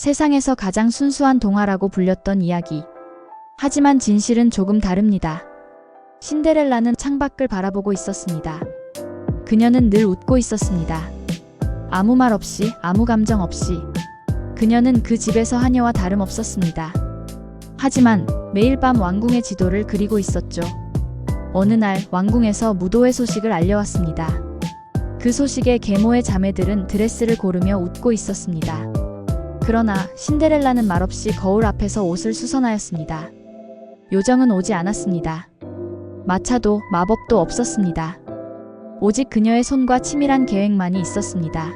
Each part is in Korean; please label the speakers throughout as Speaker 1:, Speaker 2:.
Speaker 1: 세상에서 가장 순수한 동화라고 불렸던 이야기. 하지만 진실은 조금 다릅니다. 신데렐라는 창밖을 바라보고 있었습니다. 그녀는 늘 웃고 있었습니다. 아무 말 없이, 아무 감정 없이. 그녀는 그 집에서 하녀와 다름없었습니다. 하지만 매일 밤 왕궁의 지도를 그리고 있었죠. 어느 날 왕궁에서 무도회 소식을 알려왔습니다. 그 소식에 계모의 자매들은 드레스를 고르며 웃고 있었습니다. 그러나 신데렐라는 말없이 거울 앞에서 옷을 수선하였습니다. 요정은 오지 않았습니다. 마차도 마법도 없었습니다. 오직 그녀의 손과 치밀한 계획만이 있었습니다.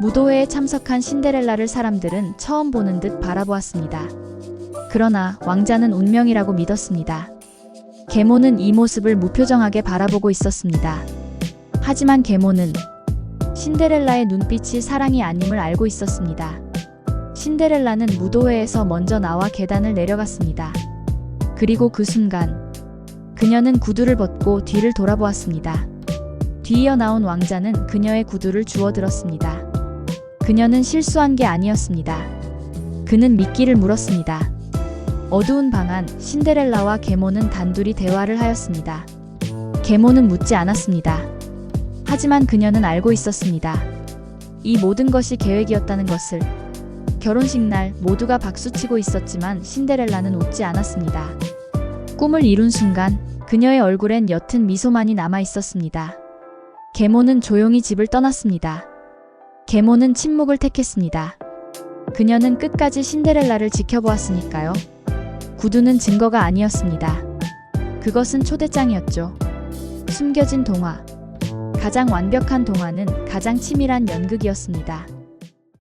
Speaker 1: 무도회에 참석한 신데렐라를 사람들은 처음 보는 듯 바라보았습니다. 그러나 왕자는 운명이라고 믿었습니다. 계모는 이 모습을 무표정하게 바라보고 있었습니다. 하지만 계모는 신데렐라의 눈빛이 사랑이 아님을 알고 있었습니다. 신데렐라는 무도회에서 먼저 나와 계단을 내려갔습니다. 그리고 그 순간 그녀는 구두를 벗고 뒤를 돌아보았습니다. 뒤이어 나온 왕자는 그녀의 구두를 주워들었습니다. 그녀는 실수한 게 아니었습니다. 그는 미끼를 물었습니다. 어두운 방 안 신데렐라와 계모는 단둘이 대화를 하였습니다. 계모는 묻지 않았습니다. 하지만 그녀는 알고 있었습니다. 이 모든 것이 계획이었다는 것을. 결혼식 날 모두가 박수치고 있었지만 신데렐라는 웃지 않았습니다. 꿈을 이룬 순간 그녀의 얼굴엔 옅은 미소만이 남아 있었습니다. 계모는 조용히 집을 떠났습니다. 계모는 침묵을 택했습니다. 그녀는 끝까지 신데렐라를 지켜보았으니까요. 구두는 증거가 아니었습니다. 그것은 초대장이었죠. 숨겨진 동화. 가장 완벽한 동화는 가장 치밀한 연극이었습니다.